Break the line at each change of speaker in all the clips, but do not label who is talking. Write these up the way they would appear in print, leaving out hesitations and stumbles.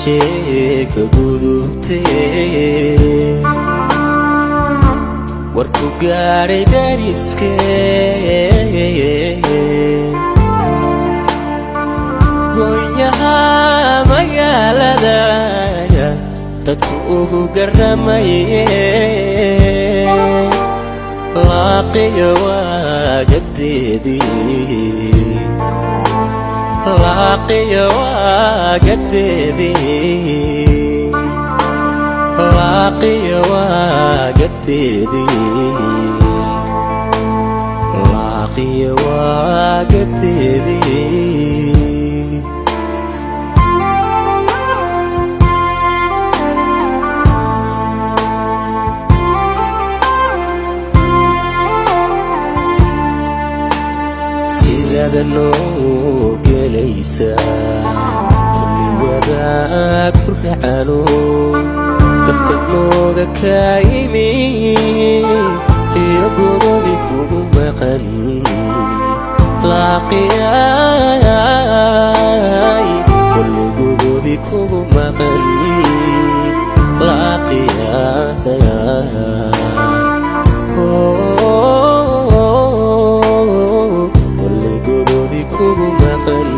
sheeg gudubtay warku gaaray dariskee go'yaha magaalada dadku ugu garamayay laaqiyo wagadeedii laaqiyo wagadeedii laaqiyo wagadeedii laaqiyo wagadeedii no gelaysa kulli wadaag furxano dadka looga kaayimi iyo godobi kugu maqan laaqiyay kulli godobi kugu maqan laaqiyay kugu maqan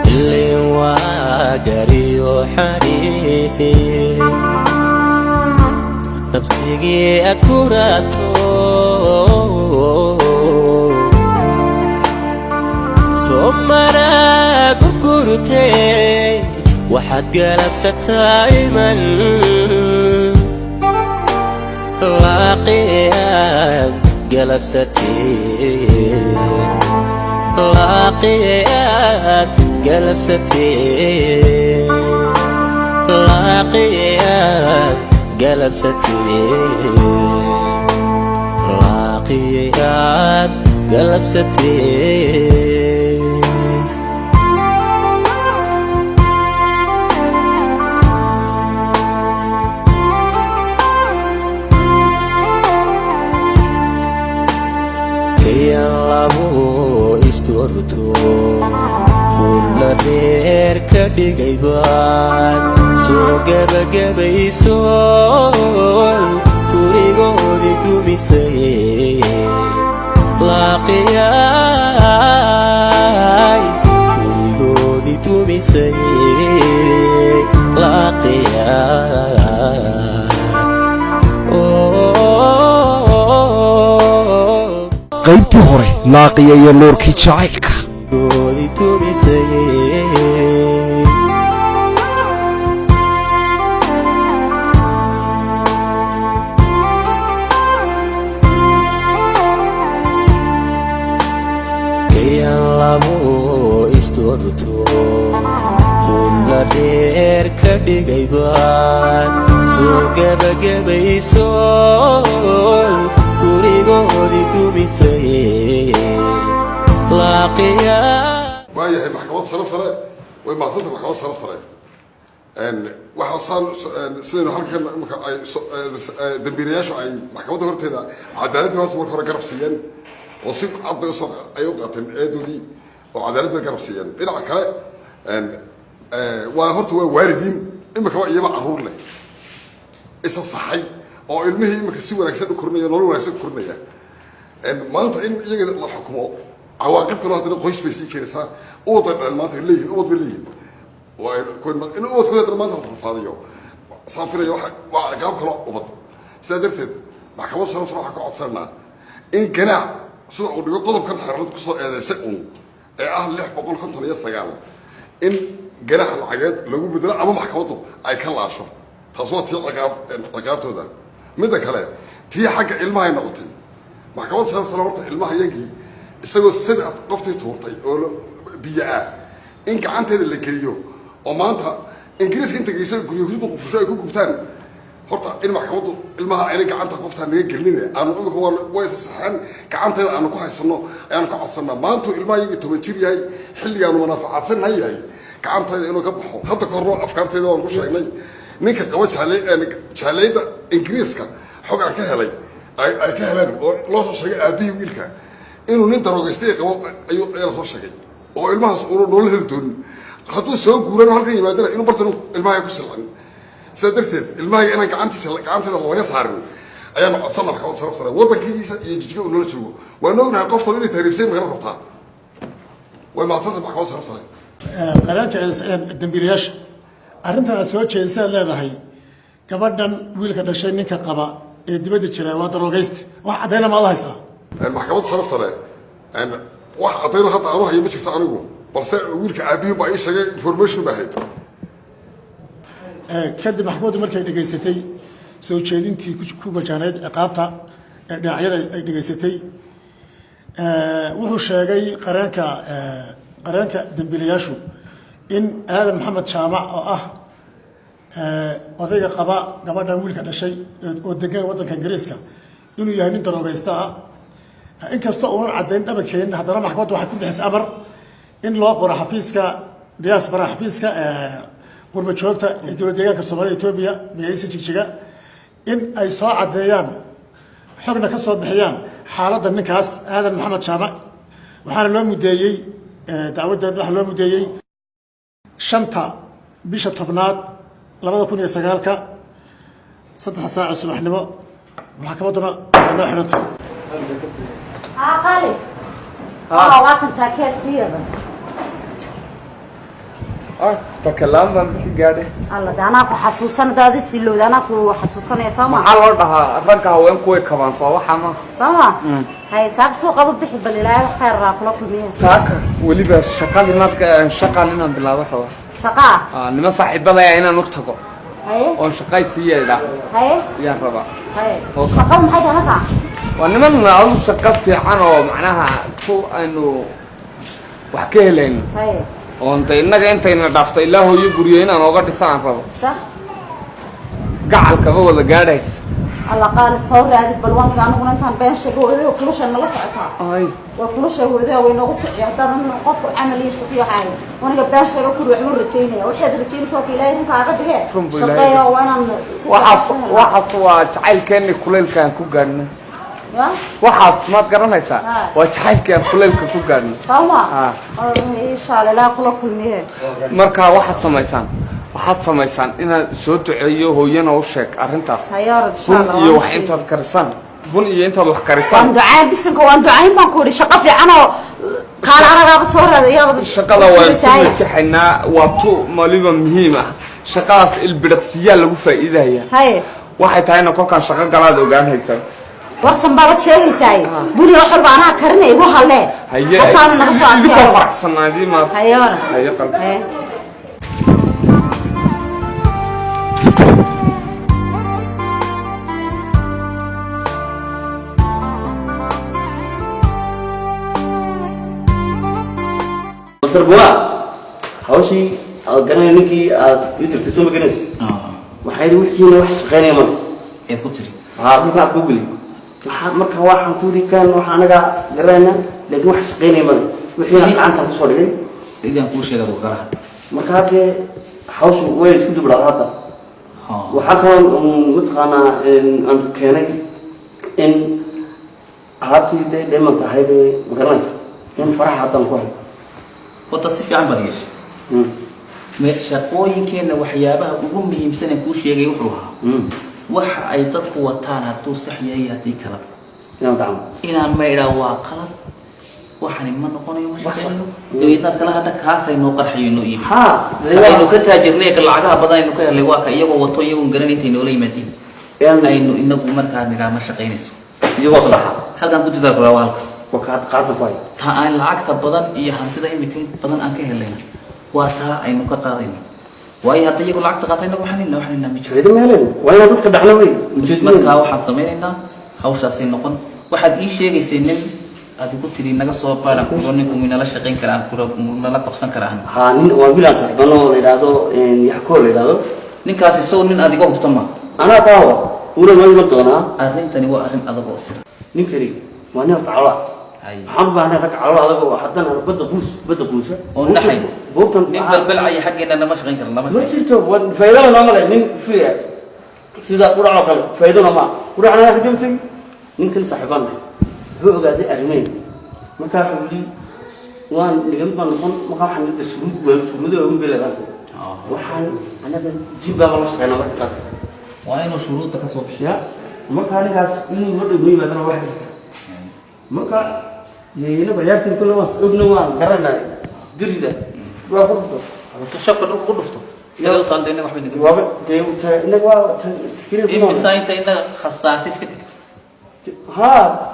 اللي واقري وحريفي نفسي أكوراتو سمرا كوكورتي waxaad galabsataa iman laaqiyaad galabsatee laaqiyaad galabsatee laaqiyaad galabsatee laaqiyaad galabsatee istorto kulla reer ka dhigaybaan soo gabagabayso gurigoodii dumisay laaqiyay gurigoodii dumisay laaqiyay
qaybtii hore laaqiya iyo nuurkii jacaylka
istorto kulla reer ka dhigaybaan soo gabagabayso gurigoodii dumisay laaqiya
waayahay maxkamad sharaf sare way maasanta maxkamad sharaf sare waxaan sidaynu halkan marka ay dambiilayaashu ay maxkamadda horteeda cadaaladda horta marka hore garab siiyeen oo si cad bay ay u qaateen eedoodii oo cadaaladda garab siiyeen dhinaca kale waa horta waa waalidiin imika waa iyaba caruur leh isa saxay oo ilmihii imika si wanaagsan u korinaya nolol wanaagsan u korinaya maanta in iyaga la xukumo cawaaqib kaloo haddana qoys bay sii keenaysaa ubad bay dhaleen maanta leeyihin ubad bay leeyihin in ubadkooda haddana maanta la rafaadayo saan filaya waa ciqaab kaloo ubad sidaa darteed maxkamad sharaf sare waxaan ka codsananaa in ganaac sida uu dhigo qodobkan xeerlad kusoo eedeysay uun ee ah 659 in ganaax lacageed lagu bedelo ama maxkamaddu ay ka laasho taas waa tii ciqaabtooda midda kale tii xagga ilmaha ay noqotay maxkamad sharaf sare horta ilmaha yagii isagoo saddex qoftii tuurtay oo biyo ah in gacanteeda la geliyo oo maanta ingiriiska inta geysay guryaha qufusho ay ku gubtaan horta in maxkamaddu ilmaha ay gacanta qofta naga gelinay aan ugu way saxan gacanteeda aan ku haysano ayaan ka codsanaa maanta ilmaha yagii 10 jir yahay xilligan manaafacaadsan yahay gacanteeda inuu ka baxo hadda ka hor afkaarteeda waan ku sheegnay ninka qaba jaaleyda ingiriiska xog aan ka helay ay ka heleen oo loo soo sheegay aabihii wiilka inuu nin daroogaysta qabo ayuu la soo sheegay oo ilmahaas uu nolol heli doonin hadduu soo guurano halkan yimaadana inuu bartan ilmaha ku silcan sidaa darteed ilmaha inaan gacanteeda laga saarin ayaan codsan maxkamad sarafta waddankiisa iyo jijiga uu noola joogo waan ognahay qoftan inay tahriibsay magala rabtaa way mahadsanta maxkamad sarafta
qaraanka dambiilayaasha arrintan aad soo jeedisay leedahay gabadhan wiilka dhashay ninka qaba ee dibadda jira waa daroogaysta wax cadayna ma haysaa
maxkamad sarafta leh wax cadayna hadda aanu hayo ma jirto anigu balse wiilka aabihiin baa ii sheegay information baa hayd
kadib maxkamaddu markay dhegaysatay soo jeedintii ku wajahnayd ciqaabta ee dhinacyada ay dhegaysatay wuxuu sheegay qareenka dambiilayaashu in aadan maxamed jaamac oo ah odayga qaba gabadhan wiilka dhashay oo degan waddanka ingiriiska inuu yahay nin daroogaysta ah inkastoo uunan caddayn dhabankeenin haddana maxkamaddu waxay ku bixisay amar in loo qoro xafiiska diaspora xafiiska qurba joogta ee dowlad deegaanka soomaalida etoobiya magaaladiisa jigjiga in ay soo caddeeyaan xogna ka soo bixiyaan xaaladda ninkaas aadan maxamed jaamac waxaana loo mudeeyey dacwadda waxaa loo mudeeyey 5 bisha 10aad 2009 3 saac subaxnimo maxkamadduna waa noo xidhantay
قالي waa kan jaakeedkiiba
تكلم من gaadhay
alla daana ku xasuusan daadi silowd ana ku xasuusanay sama
waxa loo dhahaa ragga haween kuwa kabaan soo waxa ma
sama hay saaq suuq qadu bixi bal ilaahay khayr ra kula kulmiyo
saaka waliba shaqadii marka shaqaalina bilaabo raba
shaqa
nima saaxiibada inaan u tago
hay
oo shaqaysiyeeda
hay
ya raba
hay shaqa maxay tahay marka
ونمن نعود شقف في عنو معناها فو انه وحكي لين
هاي
وانت انك ندافت الله هو يغريين انا اوغا دسان ربو
صح
قعل كبا ولا غادايس
الله قال صور هذه بلوان انا انت بين شغل كلش انا لا سعتها
اي
وكل شغل ذا وينو يحضرن قف عمليه شقيه حاجه وانا بين شغل كل وحو رجينيا وحد رجين فوق الهي انت قدبه شقيه وانا
وحص وجعل كان كليل كان ku gaarna waxaas ma garanaysaa waa jacaylkeen kuleelka ku gaarnay
sama insha Allah kula kulmiye
marka waxaad samaysaan inaad soo duceeyo hooyana u sheeg arintaas
hayaar insha Allah
iyo wax intaad karisaan bun iyo intaad wax karisaan
ducaa bisanka waan ducayn baan ku yiri shaqo fiican oo qaal anaga soo raadayay
shaqada waa ku jixinaa waa tu maliba muhiim ah shaqadaas ilbiriqsiya lagu faa'iideeyaa
hay
waxay tahay in kolkaan shaqo galaad ogaan haysan
warsan baad sheegaysay buri wax baana karinay igu halle
waxaan naga soo arkay faraxsanaadii ma
hayaar
qalbi
sarbuwa hawshi ganay ninkii aad inta soo maganeys waxay wixiina wax shaqeynay ma
eed ku tiri
markaa ku guli marka waxaan ku dikaan waxa anaga garayna laakiin wax shaqeynay ma wixii gacanta ku soo dhigay
sidaan ku sheegay oo kala
markaa ke hawshu way isku dubla hadda waxa kan mutqana aan keenay in haati deeman tahay magaranaysa in faraha hadan ku hay
wada si fiican badiyay shaqooyinkeena waxyaabaha ugu muhiimsan ee ku sheegay wuxuu ahaa waxa ay dadku wataan haduu sax yahay hadii kala inaan meeydha waa qalad waxaan ma noqonayo mashaqeeyo dawladda kala hada kaasay noo qarxayno iyo aynu ka taajirnay lacagaha badan aynu ka helay waa ka iyagoo wato iyagoo garanaytay noola yimaadeen aynu inagu markaa nidaam shaqeynayso
iyagoo sax
halkan ku jidar baa halka
وكاد قاعدة فاي.
تا أنا لعقت بدن إيه هنتدا يمكن بدن أنك هلنا. وتا أي نقطة قاضين. وأي هذا يقول لعقت قاضين وحنينا وحنينا مش.
هذا مهلن. وأي نقطة كدحنا وين.
جسمك هاو حسميننا هاو شاسين نقول. واحد إيش يجي سنين. هذا قلت لي نجس صوب أنا كونكم من الله شقين كلام كلام من الله تفسن كلام.
هانين وأقول أصلا بنو لهذا يحكوا لهذا.
نكاسي سو من أديكم بتما.
أنا كاو. ولا ما يبطلنا.
أرين تاني وأرين أذا بوصل.
نكري. وأنا تعالى. محمد أنا رك على هذا وحتى أنا بدأ بوس.
ونحن.
بوتن.
نقبل بلعي حقنا أنا مش غير كلام.
ما شفته وفيلا نعمل من فيه. سيدا قرع قال فايدنا ما قرع أنا خدمتي يمكن صاحبنا هو قاعد أرمين ما كان حولي وان لقيت ما نكون ما كان حنقدر الشروط يوم بلا ذاك وحن أنا بجيب بقى الله سبحانه وتعالى
وأنا شروطك صبح
يا ما كان الناس إني مرة دوي مثلا واحد ما كان يهنا بيارتي كل ما ابنه ما كرنا دريده وافقته
تشوف كل قدرته سأل طال دينك واحد من
وافق تيم إنك وافق تكير
إيه مساين تينا خسارتك كتير
ها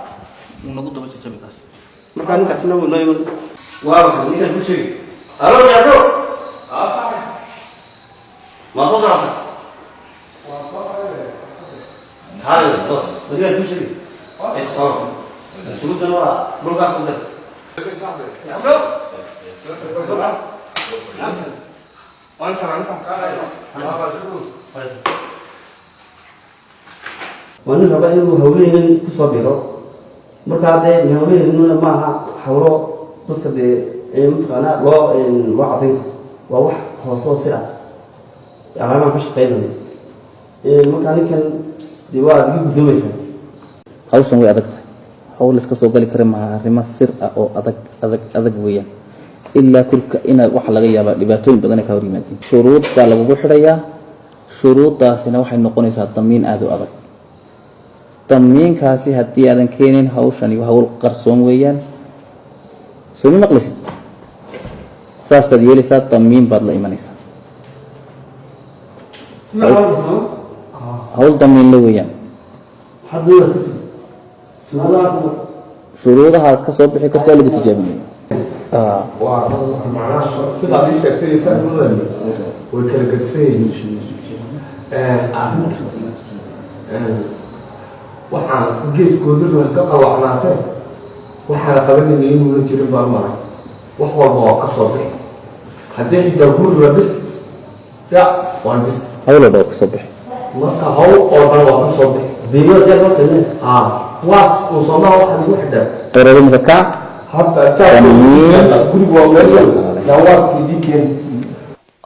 ونقول ده بس تجيب بس
ما كان كسرنا ونايم وافق إنك تشوي ألو يا دو صحيح ما صدق هذا توس بدي تشوي الصوت الشروط ده بلغة كده يا برو وأنا ربعي هولين كصبيرة مركادة هولين إنه لما حورو تكده متقنا لا عظيم وواح خاصة سرعة يعني ما فيش قيمة المكان كان دواء يجيب دوميسا
hawshan way adagtahay hawl iska soo gali kara ma arrimo sir ah oo adag weeyaan ilaa kulka ina wax laga yaaba dhibaatooyin badan ka hor yimaadeen shuruud baa lagu xidhayaa shuruudaasina waxay noqonaysaa damiin aad u adag damiinkaasi haddii aadan keenin hawshan iyo hawl qarsoon weeyaan soo maqlaysid saasaad yeelaysaa damiin baad la imanaysaa hawl damiin la weeyaan shuruudaha aad ka soo bixi kartaa lagu tijaabinayo
معناها سيدا دي شكتي سهل وكلا قدسين waxaan geeskooda loo ka qawacnaatay waxaan qabanayay inuu jirin barmar wax walba oo ka soo bixi hadii xitaa guur la bis ya waan bis
hawlo dhow ka soo bixi
marka hawl oo dhan waa ka soo bixi
biyo dad marka
waas uu soo ma waxa lagu xidhaa
qoroodinka ka
حتى تعرف guriga waa meel dawaaskii diikeen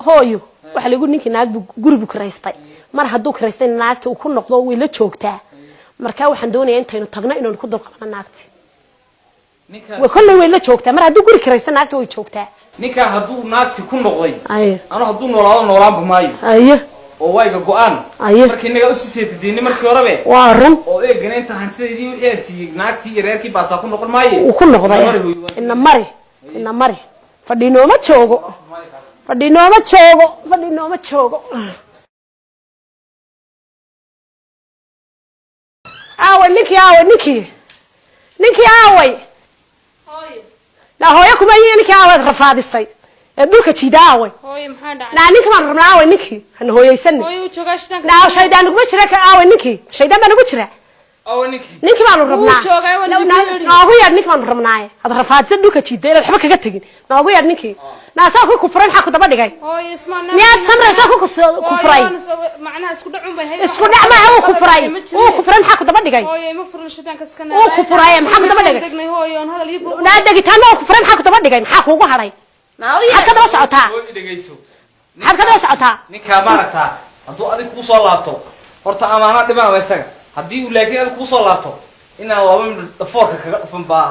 hooyo waxa lagu ninkii naag guriga karaystay mar hadduu karaystay naagta uu ku noqdo way la joogtaa marka waxaan doonayaa intaynu tagno inaan ku dulqaadno naagti way kulay way la joogtaa mar hadduu guriga karaystay naagta way joogtaa
ninka hadduu naagti ku noqday ana hadduu noolaanba maayo oo wayga go'aan markii inaga u siisay diin markii horebe
waa run
oo eeganaynta hantideedii ee si naagtii iyo reerkii baasaa ku noqon maayo
uu ku noqday ina mari fadhiino ma joogo ninkii aaway na hooyo kuma yihiin ninkii aaway rafaadisay dhulka jiidaaway
hooyo maxaa dhacay
naa ninka maan rabnaa aaway ninkii han hooyaysan
hooyo joogashtan
naa shaydaan ugu jira ka aaway ninkii shaydaan baan ugu jira
aaway
ninkii baan rabnaa noogu yaad ninkii baan rabnaa hada rafaadisay dhulka jiiday waxba kaga tagin noogu yaad ninkii naa saa ku furan xaq daba dhigay
hooyo ismaan
miyaad samraysaa ku furay
macnaha isku dhacun bay
isku dhac ma uu ku furan xaq daba dhigay
hooyo ma furan shaydaanka iska
uu ku furay maxaa daba dhigay
hooyo aan hadal iibu
naa dagitaan uu ku furan xaq daba dhigay maxaa kuugu haray حتى دوا سعوتها حتى دوا سعوتها
ninka maaragtaa hadduu adig kuu soo laabto horta amaana dhimaa isaga haddii uu laakiin adig kuu soo laabto inaan laba midh foorka kaga dhufan baa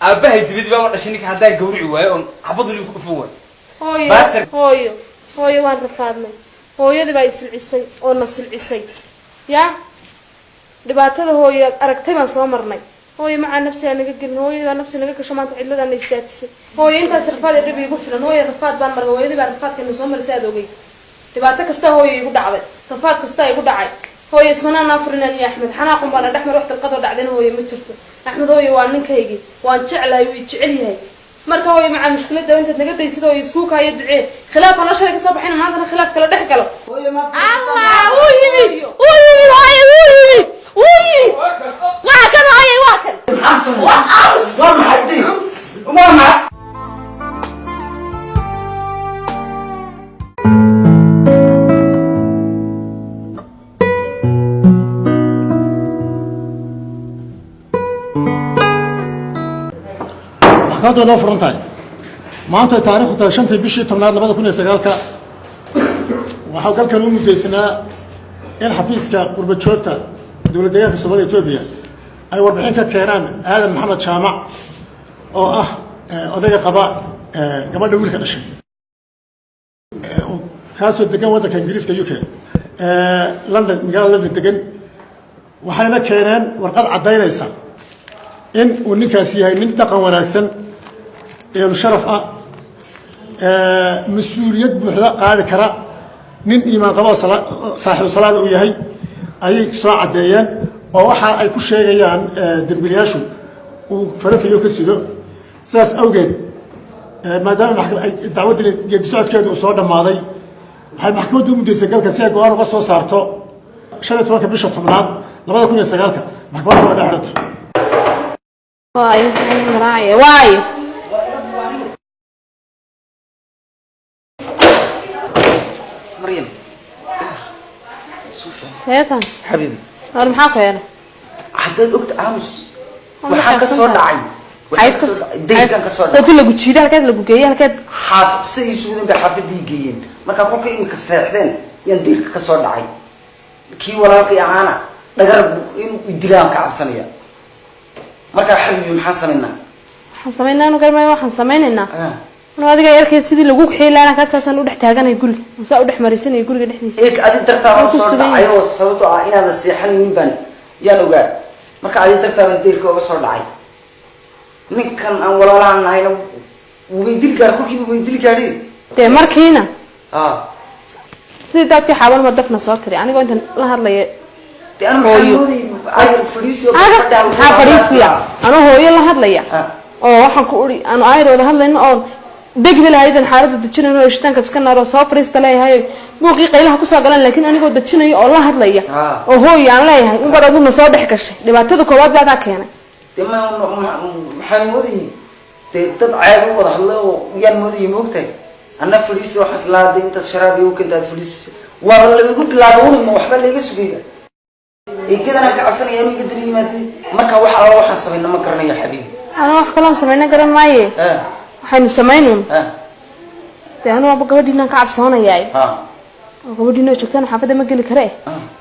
aabahay dibadii baa dhashay ninka haddaa gawrici waayo oon xabadu liigu dhufan waayo
hooyo waan rafaadnay hooyadii baa isilcisay oo na silcisay yaa dhibaatada hooyo aragtay baan soo marnay hooyo macaa nafsi aan naga gelin hooyada nafsi naga gasho maanta cidlada aan istaatisay hooyo intaas rafaad ee dhib igu filan hooyo rafaad baan maray hooyadii baa rafaadkeena soo marisay aad ogay dhibaato kasta hooyo igu dhacday rafaad kasta igu dhacay hooyo ismanaan afrinaan iyo axmed xanaaqun baana dhexmar wax dalqadoo dhacdayna hooyo ma jirto axmed hooyo waa ninkaygii waan jeclahay way jecel yahay marka hooyo macaa mushkiladda intaad naga daysid hooyo iskuuka iyo ducee khilaaf aan la shalay kasoo baxayna maantana khilaaf kala dhex galo
allah wuu yimid hooyo wuu yimid waa kan hooyo waa kan
maxkamadda noo furan tahay maanta taariikhdu tahay 5 bishii 10aad 2009 waxaa galkan u mudaysanaa in xafiiska qurbajoogta dowlad deegaanka Soomaalida Itoobiya ay warbixin ka keenaan aadan maxamed jaamac oo ah odayga qaba gabadha wiilka dhashay kaasoo degan waddanka Ingiriiska UK London magaalada London degan waxayna keeneen warqad cadaynaysa in uu ninkaasi yahay nin dhaqan wanaagsan ee sharaf ah mas'uuliyad buuxda qaadi kara nin iimaan qabo saaxiib salaad uu yahay ayay soo cadeeyeen oo waxa ay ku sheegayaan dambiilayaashu uu farafiyo ka sido sidaas awgeed maadaama maxkamadda dacwadda geedi socodkeedu uu soo dhamaaday waxay maxkamaddu u mudaysay galka si ay go'aan uga soo saarto 15 bisha 10aad 2009 maxkamaddu waa dhexdhigtay
waayo
مريم
سيدان
حبيبي
أنا محاكو يعني
عدد أخت عامس وحا كسور دعي دي كان كسور دعي
سأقول لك تشيلها كده لك جايها كده
حافظ سيسودين بحافظ دي جيين ما كان كوكي إنك الساحدين يندير كسور دعي كي ولا كي عانا نقرب إنه يديران كعب سنية ما كان حبيبي محاسمنا
حسمينا أنا كمان ما حسمينا أنا هذا جاي أركض سيدي لجوك حيل أنا كنت أصلا أروح تهاجنا يقول مساء أروح مريسين يقول لي نحن
إيه أدي ترتاح صوت عيا وصوته عينا السيحان ينبن يا نوجا ما كان أدي ترتاح ندير كوا صوت عيا نكن أولا لا نهاينا وبيدير كاركو كي وبيدير كاري
تمر كينا سيدي تأتي حاول ما دفن صوتري أنا قلت لا هذا لي
أنا محمودي أي فريسيو
أنا هو يلا هذا لي أو حكوري أنا عاير ولا هذا لأنه دقي لها إذا حارة تجينا إنه يشتنك سكنا رصاف ريست لها هاي بوقي قيلها كوسا قلنا لكن أنا قلت تجينا الله هذا ليه وهو يعني لها مجرد إنه صادح كشيء لما تذكر واد بعد كينا
تمام محمودي تطعم وضح الله وينمودي موقتك أنا فليس وحصلات أنت شرابي وكنت فليس والله يقول لا دون ما وحبل لي بسبيه إيه كده أنا كعصر يومي قدري ما دي ما كوح الله وحصل إنما كرني يا حبيبي
أنا وحكلام سمعنا قرن معي waxaynu sameynun taanu waa gabadhiina ka cabsoonayay gabadhiina joogtaan xaafada ma gali kare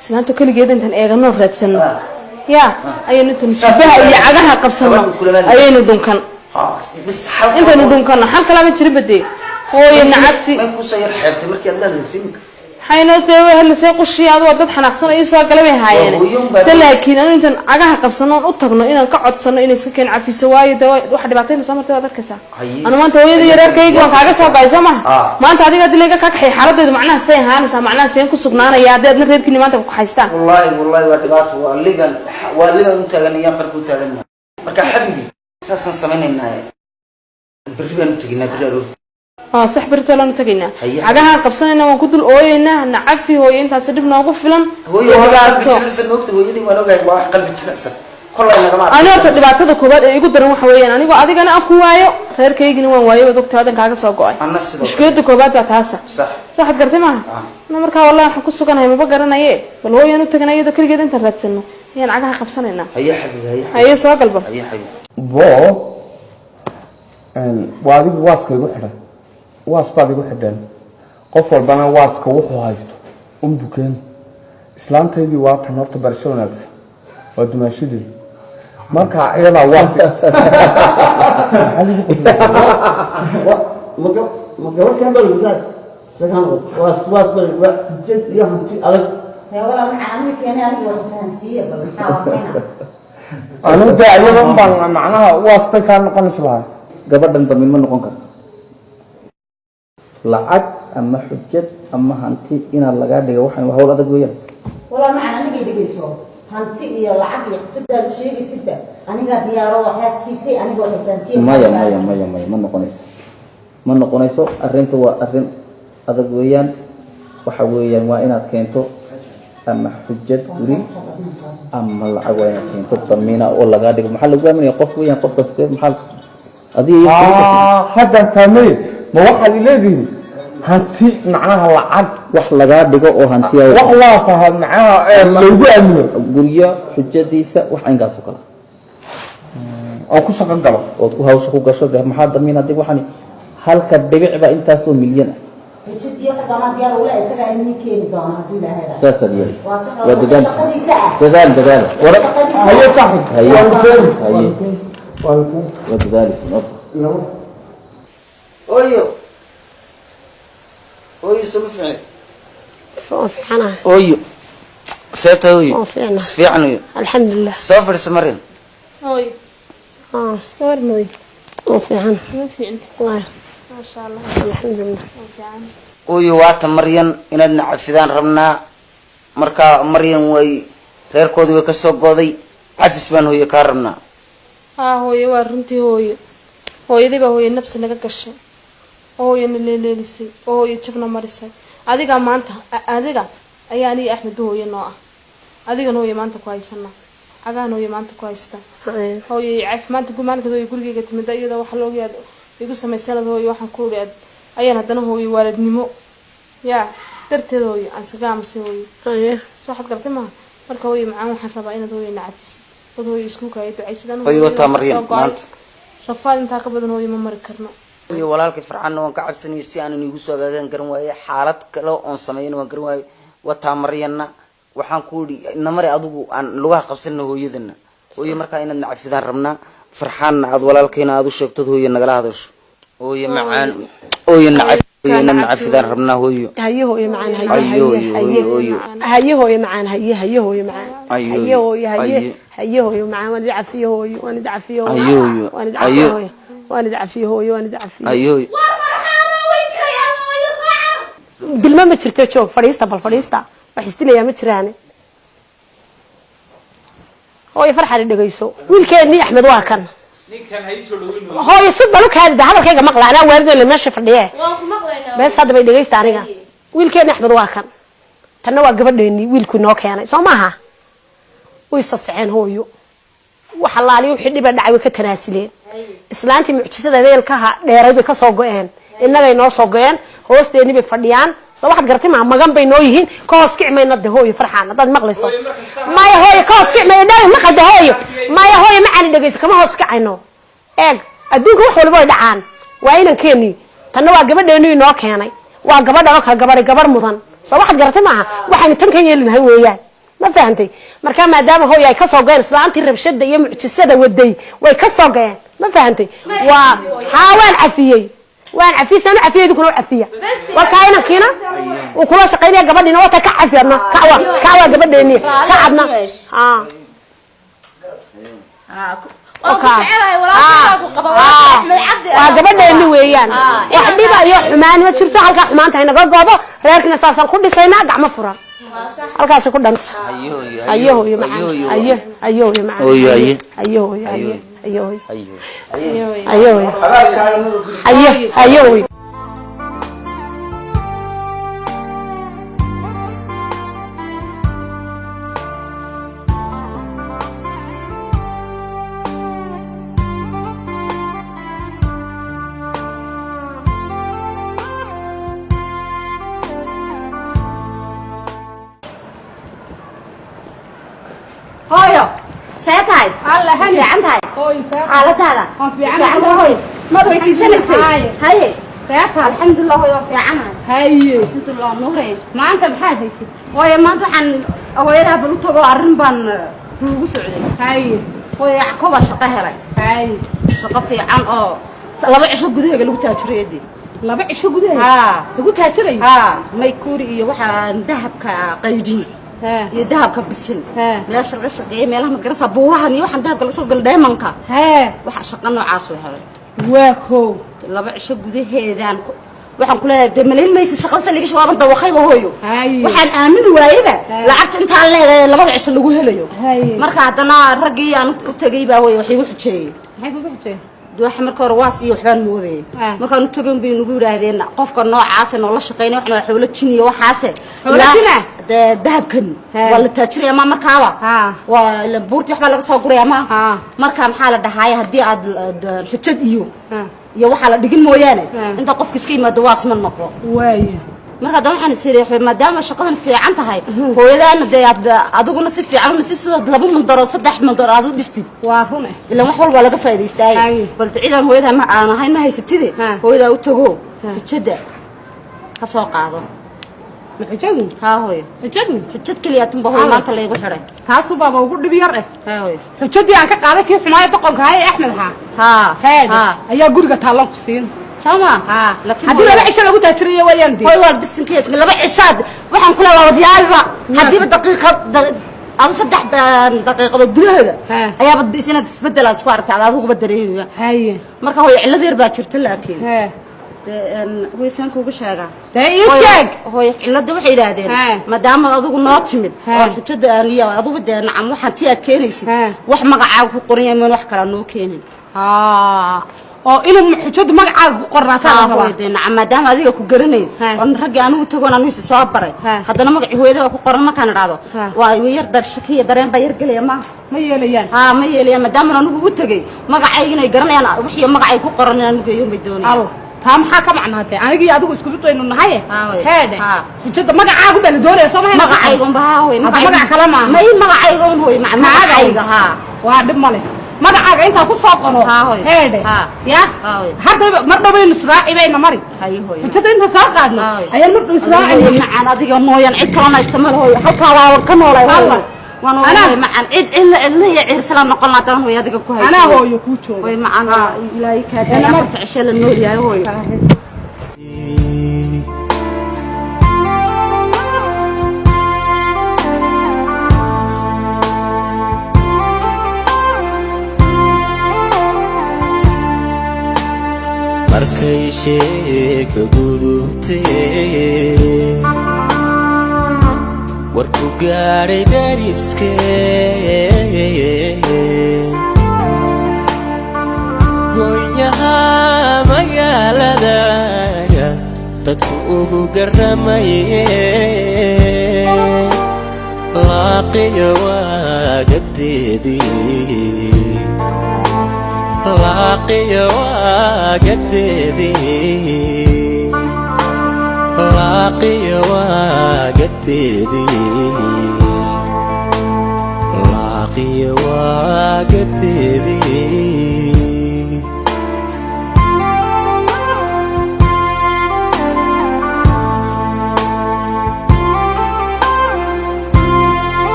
islaanta kaligeed intan eegano raadsan ya ayaynu tan shabaha iyo cagaha qabsano ayaynu dunkan intaynu dunkan hal kala ma jirin bade hooyo nacabti
ma ku sayr xeebtay markii aad leedahay
حين تقول هل سيقشي هذا وضد حنقصنا إيسا قلبي هاينا لكن أنا أنت عجها قبصنا أطقنا إن قعد صنا إن سكين عفي سواي دواء واحد بعدين سمر تبغى كسا أنا ما أنت ويا يرار كيك ما حاجة سوا بايزما ما أنت هذيك هذيك كحي حرب معناها سين هان سام معناها سين كسقنا يا ده نريد كني ما أنت حيستان
والله وادقات واللي أنت غني يا فرقو تغني مركا حبيبي أساسا سمين النهاية بريبان تجينا بريرو
صح برتلا نتجينا عجها قبصنا وكل الأوينا نعفي هو أنت سدبنا وقفلا
هو قلب جلس الوقت هو يدي وانا جاي واحد قلب جلس كله يا جماعة
أنا أقول بعد كده كوباد يقدر يروح ويانا أنا أقول أنا أقوى خير كي يجي نوان ويا ودكتور هذا كذا ساقوي مش كده كوباد بتحسن صح قرتي معه أنا مركا والله حكوا سكان هي ما بقدر أنا إيه بل هو ينو تجينا يده كل جد أنت رتسنه يعني عجها قبصنا هنا
هي حبيبي
هي ساق قلبه
هي حبيبي
بو وادي واسك يروح waasbaad igu xidheen qof walbana waaska wuxuu haysto bukeen islaantaydii waa tan horta barasho wanaagsan waa dumaashadii marka iyada waas
magabar kan bal wasaad sagan waas bal jid iyo hanti adag
يا ولا معلمي كأني أنا ولا فرنسية بل حاولنا
أنا ده أيضا بان معناها واسبك كان نقول سلاه
gabadhan ba min ma noqon karto lacag ama xujjad ama hanti ina laga dhigo waxaan wax wada adag weeyaan
ولا معلمي كي بيجيسو هانتي يا لعب يقتدى الشيء بسيطة أنا قاعد يارو حاسكيسي أنا ولا فرنسية
ما noqonayso arrinta waa arrin adag weeyaan waxa weeyaan waa inaad keento ama xujjad guri ama lacag waa inaad keento damiina oo laga dhigo maxaa lagu aaminaya qof weeyaan qof kasta maxaa adii
hadda kamay ma waxa leedahay hanti macnaha lacag
wax laga dhigo oo hantiya
wax waasaha macnaha lagu aamino
guriga xujjadiisa wax aynkaas oo kale
oo ku shaqo galo
oo ku hawsha ku gasho maxaa damiina dib waxani halka dhibic ba intaas oo milyan
وجدي doonaa diyaar ula isaga inii keeni doona hadduu ilaahay dhahay
ساسا ديالي
waa si
وددان
shaqadiisa ah
ددان ورق
هيا صاحب
هيا
والكون
وددان سنف
ooyo ooyo soo ma fiicnay
oo fiicana
ooyo seeta ooyo
oo fiicana
fiican ooyo
alxamdulilah
soo fadhiisa marin
ooy iska warmooy
oo fiican
ma fiicin
waay
maasha allah
alxamdulilah
oo fiican
ooyo waata maryan inaadna cafidaan rabnaa markaa maryan way reerkoodii way ka soo gooday cafis baan hooyo kaa rabnaa
hooyo waa runtii hooyo hooyadii baa hooyo nabsi naga gashay oo hooyana leeleelisay oo hooyo jabna marisay adiga maanta adiga ayaa aniga axmed hooyo noo ah adigana hooyo maanta ku haysanaa cagaan hooyo maanta ku haystaa hooyo caafimaadka maalinka hooyo gurigeyga timida iyadoo waxa looga yaad igu samaysanad hooyo waxaan ku iri ayaan haddana hooyo waalidnimo yaa darteed hooyo aan sagaamase hooyo soo xad gartay maaha marka hooyo macaan waxaan rabaa inaad hooyo nacafis od hooyo iskuulka ay ducaysadaan
hooyo wataa maryan maanta
rafaad intaa ka badan hooyo ma mari karno
iyo walaalkii farxaanna waan ka cabsanayay si aanan iigu soo agaagan garan waaye xaalad kale oon sameeyana waan garan waaye wataa maryanna waxaan ku idhi namari adigu aan lugaha qabsanna hooyadana hooyo markaa inaad nacafidaan rabnaa farxaanna aad walaalkayna aad u sheegtod hooyo nagala hadasho hooyo macaan hooyo nacaf hooyo inaad nacafidaan rabnaa hooyo
haye hooyo macaan haye haye hooyo macaan haye hooyo macaan haye hooyo haye hooyo macaan waan cafiyo hooyo waan cafiyo hooyo waan cafiyo hooyo waan cafiyo hooyo waan cafiyo
haye
dilma ma jirto joog fadhiista bal fadhiista wax istinaya ma jiraan hooyo farxad dhageyso wiilkeedii axmed waa kan
ninkan hay soo dhaweyn
hooyo si balu kaada hadalkayga maqlaana waarido la meesha fadhiye
waan ku maqlaynaa
bes hadda bay dhageysta aniga wiilkeedii axmed waa kan tanna waa gabadheeni wiilku noo keenay soo maaha way sasaceen hooyo waxa laaliyo wixii dhib dhacay way ka tanaasileen islaantii mucjisada weelkaha dheeray bay ka soo go'een innagay noo soo go'een hoosteeni bay fadhiyaan soo waxaad gartay ma magan bay noo yihiin ka hoos kicmayna de hooyo farxaan dad maqlayso maya hooyo ka hoos kicmay dhaay ma qalda hooyo maya hooyo ma aan dhageyso kama hoos kicayno eeg adduunka wax walba way dhacaan waa inaan keeni tanna waa gabadheenu noo keenay waa gabadha oo kala gabar mudan soo waxaad gartay maaha waxaan tan kan yeelinahay weeyaan ma fahantay marka maadaama hooyo ay ka soo go'een islaantii rabshada iyo mucjisada waday way ka soo go'een ma fahantay waa hawaan cafiyay waan cafisan cafiyadu kula cafiya wakaayna kiina oo kula shaqeynaya gabadhina wata ka cafiyadna kaawa gabadheeni ka cadna waa gabadheeni weeyaan wax dhiba iyo xumaan ma jirto halka xumaanta inaga goodo reerkina saasan ku dhisaynaa gacmo furan halkaas ku dhanta ayo macaan ayo macaan ayo ayo
hooyo see tahay fiican tahay xaaladaada fiican hooyo ma weysiisanaysay haye alxamdulilah hooyo waa fiicanahay
haye
alxamdulilah nuure
maanta maxaad haysay
hooyo maanta waxaan hooyadaa bal u tago arrin baan kuugu socday
haye
hooyo yackoba shaqo helay
haye
shaqo fiican oo 2 cisho gudaheega lagu taajirayay
2 cisho gudaheega lagu taajiray
maykuuri iyo waxaan dahabka qaydin iyo dahabka bisil meesha laga shaqeeyay meelaha madrasa buuhan iyo waxaan dahabka la soo gal diamondka waxa shaqo noocaas oo helay
waa koow
2 cisho gudaheedaan waxaan ku leeyahay malayn maysa shaqada saliga shawaaban dawaqayba hooyo waxaan aamin waayaba lacagta inta leedahay 2 cisho lagu helayo marka hadana ragii aan u tagay baa way waxay u xujeeyay
maxay ku xujeeyay
waxa marka hore waas iyo waxbaan mooday markaan u tagan bay nagu yiraahdeen qofka noocaas oo la shaqeynay waxna xawla jiniyo waxaas dahabkan wala taajiriya ma markaaba waa la buurti waxba laga soo guraya ma marka maxaa la dhahaay hadii aad xujad iyo waxa la dhigin mooyaane inta qofka iska yimaado waas ma noqdo
waayo
marka waxaan isleeyahay maadaama shaqadan fiican tahay hooyadaana adiguna si fiican si sida 2 mandaro 3 mandaro aad u dhistid
waa run
ila wax walba laga faa'iideystay bal ciidan hooyada ma aan ahayn ma haysatide hooyada u tago xujada ka soo qaado
محجدني
ها هوي
حجدني
حجد كليا تنبه هوي ما انت اللي يقول حري
كاسو بابا وقول دبي يرقه
ها هوي
حجدي aan ka qaaday kii xumaay doqonka hay Axmed
ها
ayaa guriga taalan ku siin
sama laakiin
hadii laba cisho lagu taajiriyo wayaan
hoy wal bisinkiis laba cishaad waxaan kula wadiyaalba hadii daqiiqad أنا صدق دقيقة الجهة أيها بدي سنة تبدل أسوار تعال هذا هو بدريه
هاي
مركه هو على ذير باكر تلاكين هو يسمى كوب شاقة
ده يشاق
هو على ذي وحيد هذين ما دام هذا هو ناطمد وحجد ليه هذا بدي نعم وحنتي أكينيس وح مقعد قرية من وح كرانو كينين
إنه حجد مقعد قرناتها
نعم ما دام هذيك كجرني ونرجع أنا وتقول أنا يسوى صابرة هذا أنا مقعد هو إذا كقرن ما كان رادو ويقدر شكيه درين بيرجل يا ما
يليان
ما يليان ما دام أنا وتجي مقعد يجرني أنا وحي مقعد كقرن أنا يوم بدوني
تام حكم عن هذا أنا جي أدوك اسكتوا إنه النهاية هذا حجد مقعد بالدورة سامح
مقعد يقوم بها هو
مقعد كلامه
ما مقعد يقوم هو مع مقعد
واحد ماله ما دعاك أنت أكو صاقنه هذا يا هذا مرة بين إسرائيل بين مري حتى أنت صاقنا أي مرة إسرائيل
معنا ذيك مويان عيد كلام يستمر هو حكى وكم ولا والله أنا معنا عيد اللي يعير سلام نقلنا تنو يا ذيك كويس
أنا هو يكوتشو
ومعنا إلهي كذا أنا مرت عشان النور يا هو
markay sheeka gudubtee warku gaadhay dariskee goynyaha magaalada dadku ugu garamayee laaqiya waagadeedii لاقي وقددي لاقي وقددي لاقي وقددي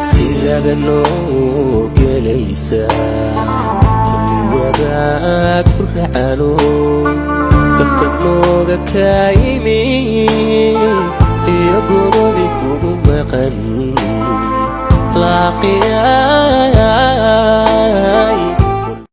سيرة النوق ليسا كل وذاك فرحانو دفت النوق كايمي يقولوا بكم مقن لاقيا